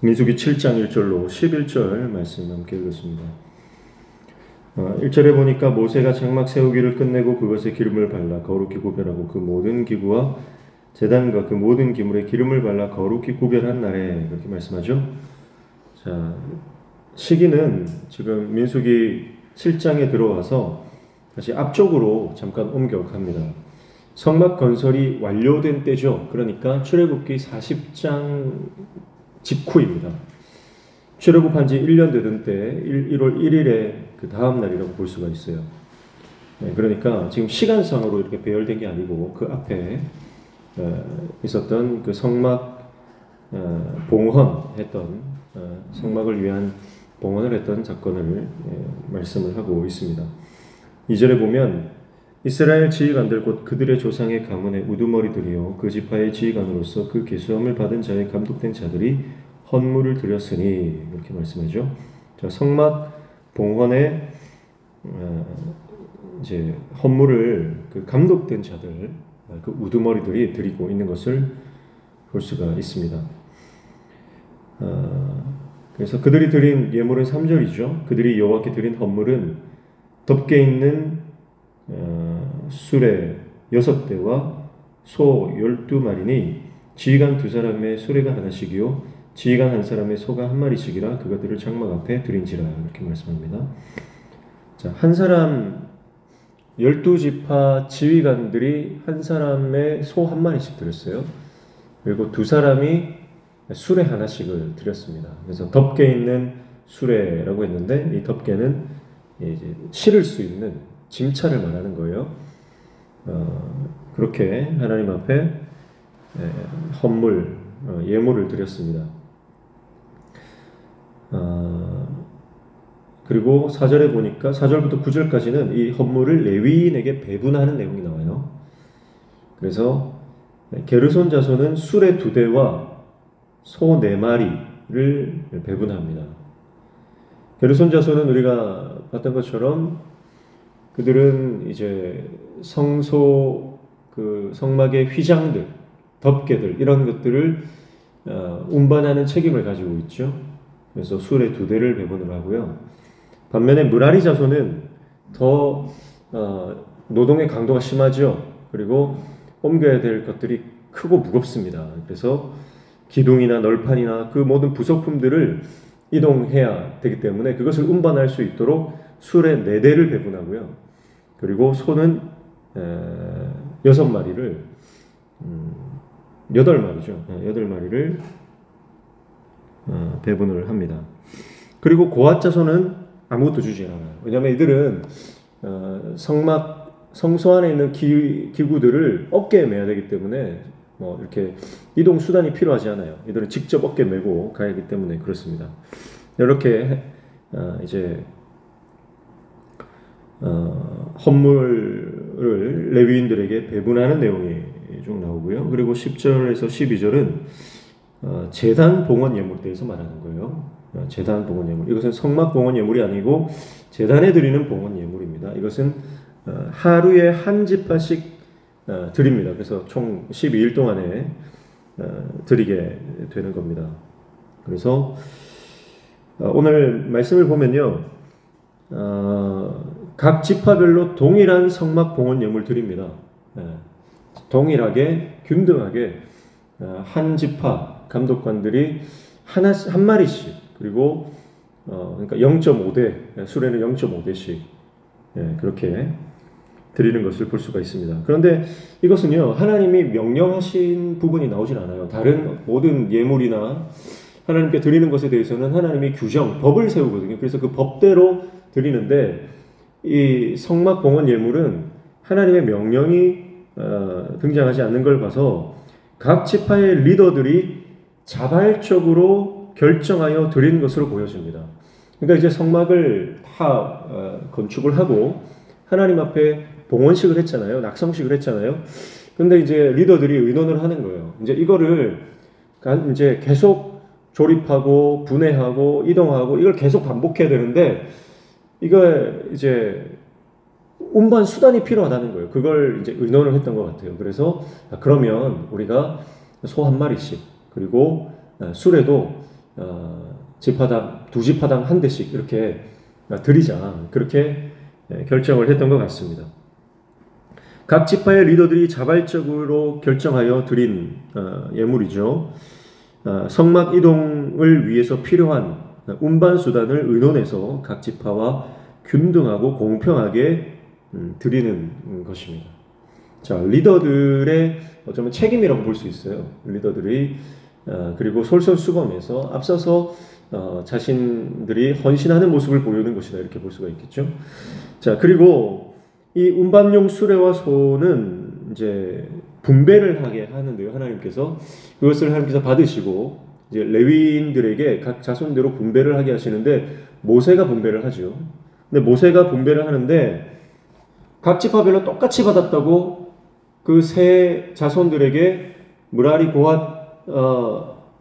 민수기 7장 1절로 11절 말씀 함께 읽겠습니다. 1절에 보니까 모세가 장막 세우기를 끝내고 그것에 기름을 발라 거룩히 구별하고 그 모든 기구와 제단과 그 모든 기물에 기름을 발라 거룩히 구별한 날에, 그렇게 말씀하죠. 자, 시기는 지금 민수기 7장에 들어와서 다시 앞쪽으로 잠깐 옮겨갑니다. 성막 건설이 완료된 때죠. 그러니까 출애굽기 40장 직후입니다. 출애굽한 지 1년 되던 때 1월 1일에 그 다음 날이라고 볼 수가 있어요. 그러니까 지금 시간상으로 이렇게 배열된 게 아니고 그 앞에 있었던 그 성막 봉헌했던, 성막을 위한 봉헌을 했던 사건을 말씀을 하고 있습니다. 2절에 보면 이스라엘 지휘관들 곧 그들의 조상의 가문의 우두머리들이요 그 지파의 지휘관으로서 그 계수함을 받은 자의 감독된 자들이 헌물을 드렸으니, 이렇게 말씀하죠. 자, 성막 봉헌에 이제 헌물을 그 감독된 자들, 그 우두머리들이 드리고 있는 것을 볼 수가 있습니다. 그래서 그들이 드린 예물은 3절이죠. 그들이 여호와께 드린 헌물은 덮개 있는 수레 6대와 소 12마리니 지휘관 2사람의 수레가 하나씩이요 지휘관 1사람의 소가 1마리씩이라 그것들을 장막 앞에 드린지라, 이렇게 말씀합니다. 자, 한 사람 12지파 지휘관들이 한 사람의 소 1마리씩 드렸어요. 그리고 2사람이 수레 하나씩을 드렸습니다. 그래서 덮개 있는 수레라고 했는데 이 덮개는 이제 실을 수 있는 짐차를 말하는 거예요. 그렇게 하나님 앞에 헌물, 예물을 드렸습니다. 그리고 4절에 보니까 4절부터 9절까지는 이 헌물을 레위인에게 배분하는 내용이 나와요. 그래서 게르손 자손은 수레 2대와 소 4마리를 배분합니다. 게르손 자손은 우리가 봤던 것처럼 그들은 이제 성소, 그 성막의 휘장들, 덮개들 이런 것들을 운반하는 책임을 가지고 있죠. 그래서 수레 2대를 배분을 하고요. 반면에 므라리 자손은 더 노동의 강도가 심하죠. 그리고 옮겨야 될 것들이 크고 무겁습니다. 그래서 기둥이나 널판이나 그 모든 부속품들을 이동해야 되기 때문에 그것을 운반할 수 있도록 수레 4대를 배분하고요. 그리고 소는 6마리를 8마리죠. 8마리를 배분을 합니다. 그리고 고앗 자손은 아무것도 주지 않아요. 왜냐하면 이들은 성막, 성소 안에 있는 기구들을 어깨에 매야 되기 때문에 뭐 이렇게 이동 수단이 필요하지 않아요. 이들은 직접 어깨 메고 가야 하기 때문에 그렇습니다. 이렇게 이제 헌물을 레위인들에게 배분하는 내용이 쭉 나오고요. 그리고 10절에서 12절은 제단 봉헌 예물에 대해서 말하는 거예요. 제단 봉헌 예물. 이것은 성막 봉헌 예물이 아니고 제단에 드리는 봉헌 예물입니다. 이것은 하루에 한 지파씩 드립니다. 그래서 총 12일 동안에 드리게 되는 겁니다. 그래서 오늘 말씀을 보면요, 각 지파별로 동일한 성막 봉헌 예물 드립니다. 동일하게 균등하게 한 지파 감독관들이 한 마리씩, 그리고 그러니까 0.5대, 수레는 0.5대씩 그렇게 드리는 것을 볼 수가 있습니다. 그런데 이것은요, 하나님이 명령하신 부분이 나오질 않아요. 다른 모든 예물이나 하나님께 드리는 것에 대해서는 하나님이 규정, 법을 세우거든요. 그래서 그 법대로 드리는데 이 성막 봉헌 예물은 하나님의 명령이 등장하지 않는 걸 봐서 각 지파의 리더들이 자발적으로 결정하여 드린 것으로 보여집니다. 그러니까 이제 성막을 다 건축을 하고 하나님 앞에 봉헌식을 했잖아요. 낙성식을 했잖아요. 근데 이제 리더들이 의논을 하는 거예요. 이제 이거를 이제 계속 조립하고 분해하고 이동하고 이걸 계속 반복해야 되는데 이거 이제 운반 수단이 필요하다는 거예요. 그걸 이제 의논을 했던 것 같아요. 그래서 그러면 우리가 소 1마리씩 그리고 수레도 지파당, 두 지파당 한 대씩 이렇게 드리자, 그렇게 결정을 했던 것 같습니다. 각 지파의 리더들이 자발적으로 결정하여 드린 예물이죠. 성막 이동을 위해서 필요한 운반 수단을 의논해서 각 지파와 균등하고 공평하게 드리는 것입니다. 자, 리더들의 어쩌면 책임이라고 볼 수 있어요. 리더들이 그리고 솔선수범해서 앞서서 자신들이 헌신하는 모습을 보이는 것이다, 이렇게 볼 수가 있겠죠. 자, 그리고 이 운반용 수레와 소는 이제 분배를 하게 하는데요. 하나님께서 그것을 하나님께서 받으시고 이제 레위인들에게 각 자손대로 분배를 하게 하시는데 모세가 분배를 하죠. 근데 모세가 분배를 하는데 각 지파별로 똑같이 받았다고 그 세 자손들에게 무라리 고핫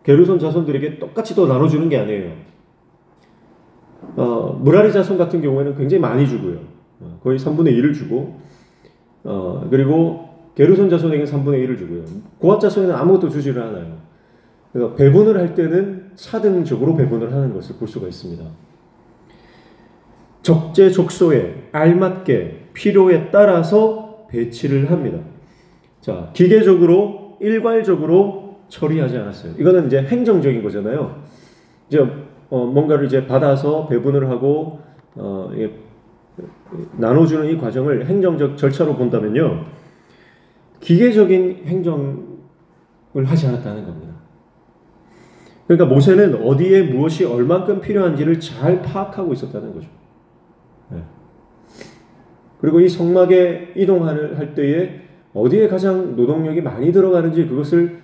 게르손 자손들에게 똑같이 또 나눠주는 게 아니에요. 무라리 자손 같은 경우에는 굉장히 많이 주고요. 거의 3분의 1을 주고 그리고 게르손 자손에게는 3분의 1을 주고요. 고핫 자손에는 아무것도 주지를 않아요. 그래서 배분을 할 때는 차등적으로 배분을 하는 것을 볼 수가 있습니다. 적재적소에 알맞게 필요에 따라서 배치를 합니다. 자, 기계적으로 일괄적으로 처리하지 않았어요. 이거는 이제 행정적인 거잖아요. 이제 뭔가를 이제 받아서 배분을 하고 나눠주는 이 과정을 행정적 절차로 본다면요, 기계적인 행정을 하지 않았다는 겁니다. 그러니까 모세는 어디에 무엇이 얼만큼 필요한지를 잘 파악하고 있었다는 거죠. 네. 그리고 이 성막에 이동할 때에 어디에 가장 노동력이 많이 들어가는지 그것을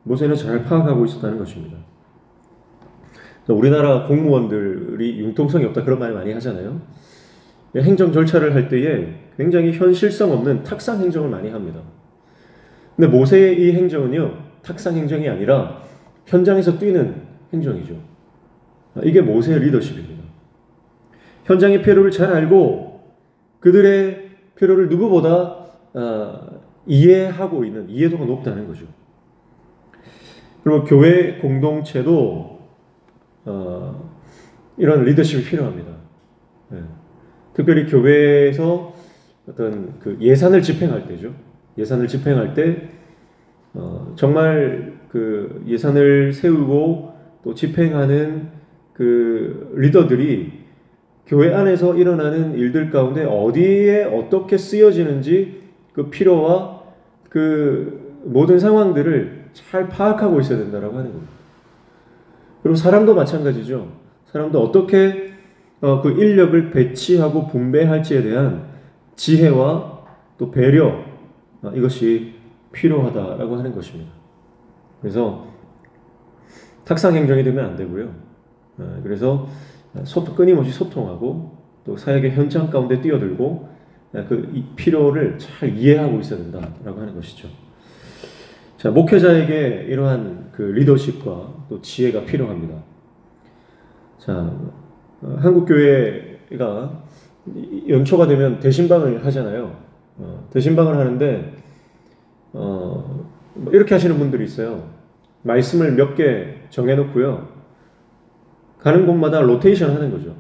모세는 잘 파악하고 있었다는 것입니다. 우리나라 공무원들이 융통성이 없다, 그런 말 많이 하잖아요. 행정 절차를 할 때에 굉장히 현실성 없는 탁상 행정을 많이 합니다. 근데 모세의 이 행정은요, 탁상 행정이 아니라 현장에서 뛰는 행정이죠. 이게 모세의 리더십입니다. 현장의 필요를 잘 알고 그들의 필요를 누구보다 이해하고 있는, 이해도가 높다는 거죠. 그리고 교회 공동체도 이런 리더십이 필요합니다. 네. 특별히 교회에서 어떤 그 예산을 집행할 때죠. 예산을 집행할 때 정말 그 예산을 세우고 또 집행하는 그 리더들이 교회 안에서 일어나는 일들 가운데 어디에 어떻게 쓰여지는지 그 필요와 그 모든 상황들을 잘 파악하고 있어야 된다라고 하는 겁니다. 그리고 사람도 마찬가지죠. 사람도 어떻게 그 인력을 배치하고 분배할지에 대한 지혜와 또 배려, 이것이 필요하다라고 하는 것입니다. 그래서 탁상 행정이 되면 안 되고요. 그래서 끊임없이 소통하고 또 사역의 현장 가운데 뛰어들고 그 필요를 잘 이해하고 있어야 된다라고 하는 것이죠. 자, 목회자에게 이러한 그 리더십과 또 지혜가 필요합니다. 자, 한국 교회가 연초가 되면 대신방을 하잖아요. 대신방을 하는데 이렇게 하시는 분들이 있어요. 말씀을 몇 개 정해놓고요, 가는 곳마다 로테이션 하는 거죠.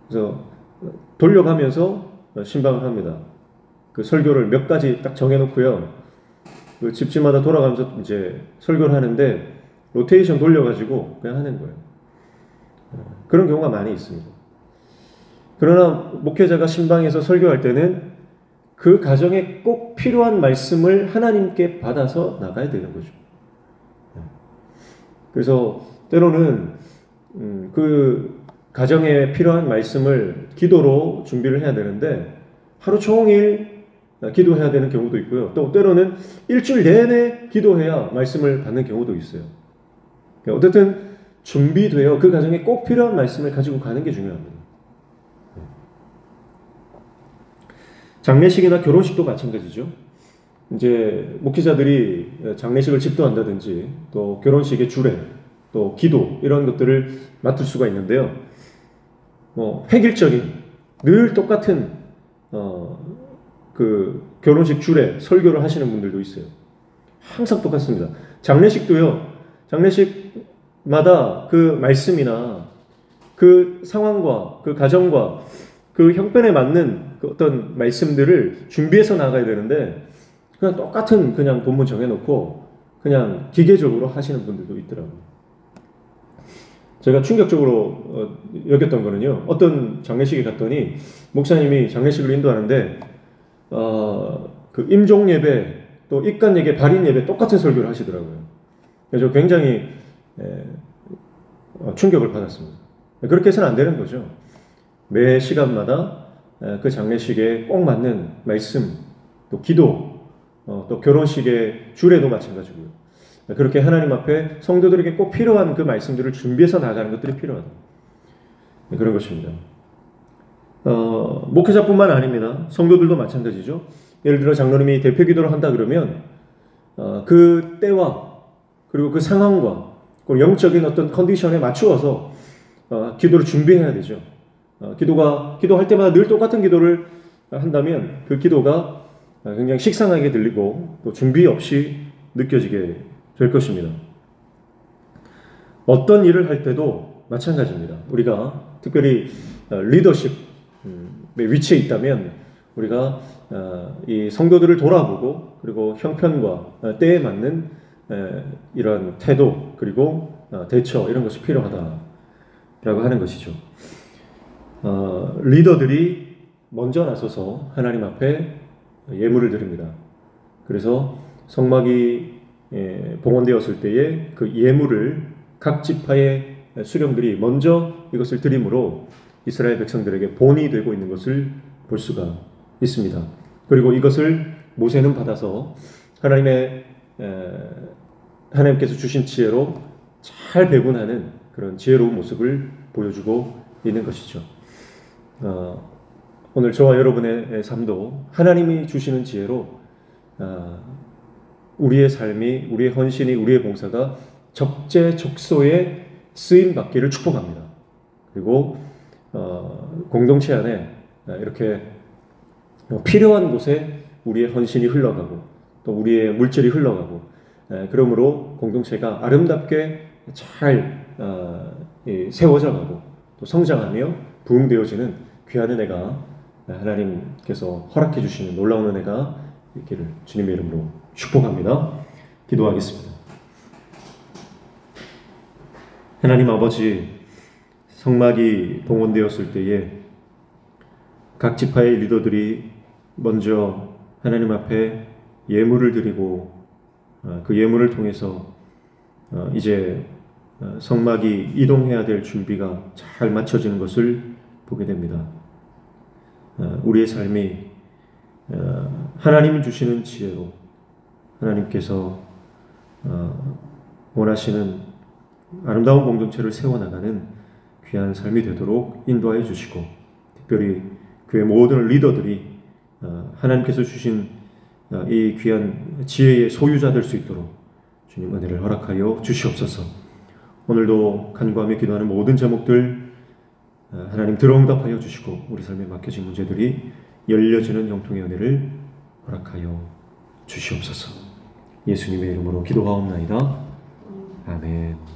그래서 돌려가면서 신방을 합니다. 그 설교를 몇 가지 딱 정해놓고요, 그 집집마다 돌아가면서 이제 설교를 하는데 로테이션 돌려가지고 그냥 하는 거예요. 그런 경우가 많이 있습니다. 그러나 목회자가 신방에서 설교할 때는 그 가정에 꼭 필요한 말씀을 하나님께 받아서 나가야 되는 거죠. 그래서 때로는 그 가정에 필요한 말씀을 기도로 준비를 해야 되는데 하루 종일 기도해야 되는 경우도 있고요. 또 때로는 일주일 내내 기도해야 말씀을 받는 경우도 있어요. 어쨌든 준비되어 그 가정에 꼭 필요한 말씀을 가지고 가는 게 중요합니다. 장례식이나 결혼식도 마찬가지죠. 이제 목회자들이 장례식을 집도한다든지 또 결혼식의 주례, 또 기도, 이런 것들을 맡을 수가 있는데요. 획일적인 늘 똑같은 그 결혼식 주례 설교를 하시는 분들도 있어요. 항상 똑같습니다. 장례식도요. 장례식마다 그 말씀이나 그 상황과 그 가정과 그 형편에 맞는 그 어떤 말씀들을 준비해서 나가야 되는데 그냥 똑같은 그냥 본문 정해놓고 그냥 기계적으로 하시는 분들도 있더라고요. 제가 충격적으로 여겼던 거는요. 어떤 장례식에 갔더니 목사님이 장례식을 인도하는데 그 임종 예배 또 입간 예배, 발인 예배 똑같은 설교를 하시더라고요. 그래서 굉장히 충격을 받았습니다. 그렇게 해서는 안 되는 거죠. 매 시간마다 그 장례식에 꼭 맞는 말씀, 또 기도, 또 결혼식의 주례도 마찬가지고요. 그렇게 하나님 앞에 성도들에게 꼭 필요한 그 말씀들을 준비해서 나가는 것들이 필요하다. 그런 것입니다. 목회자뿐만 아닙니다. 성도들도 마찬가지죠. 예를 들어 장로님이 대표 기도를 한다 그러면 그 때와 그리고 그 상황과 그 영적인 어떤 컨디션에 맞추어서 기도를 준비해야 되죠. 기도할 때마다 늘 똑같은 기도를 한다면 그 기도가 굉장히 식상하게 들리고 또 준비 없이 느껴지게 될 것입니다. 어떤 일을 할 때도 마찬가지입니다. 우리가 특별히 리더십의 위치에 있다면 우리가 이 성도들을 돌아보고 그리고 형편과 때에 맞는 이런 태도 그리고 대처 이런 것이 필요하다라고 하는 것이죠. 리더들이 먼저 나서서 하나님 앞에 예물을 드립니다. 그래서 성막이 봉헌되었을 때에 그 예물을 각 지파의 수령들이 먼저 이것을 드림으로 이스라엘 백성들에게 본이 되고 있는 것을 볼 수가 있습니다. 그리고 이것을 모세는 받아서 하나님께서 주신 지혜로 잘 배분하는 그런 지혜로운 모습을 보여주고 있는 것이죠. 오늘 저와 여러분의 삶도 하나님이 주시는 지혜로 우리의 삶이, 우리의 헌신이, 우리의 봉사가 적재적소에 쓰임 받기를 축복합니다. 그리고 공동체 안에 이렇게 필요한 곳에 우리의 헌신이 흘러가고 또 우리의 물질이 흘러가고 그러므로 공동체가 아름답게 잘 세워져 가고 또 성장하며 부흥되어지는 귀한 은혜가 하나님께서 허락해 주시는 놀라운 은혜가 있기를 주님의 이름으로 축복합니다. 기도하겠습니다. 하나님 아버지, 성막이 봉헌되었을 때에 각 지파의 리더들이 먼저 하나님 앞에 예물을 드리고 그 예물을 통해서 이제 성막이 이동해야 될 준비가 잘 맞춰지는 것을 보게 됩니다. 우리의 삶이 하나님 주시는 지혜로 하나님께서 원하시는 아름다운 공동체를 세워나가는 귀한 삶이 되도록 인도하여 주시고 특별히 교회 모든 리더들이 하나님께서 주신 이 귀한 지혜의 소유자 될 수 있도록 주님 은혜를 허락하여 주시옵소서. 오늘도 간구하며 기도하는 모든 제목들 하나님 들어응답하여 주시고 우리 삶에 맡겨진 문제들이 열려지는 형통의 은혜를 허락하여 주시옵소서. 예수님의 이름으로 기도하옵나이다. 아멘.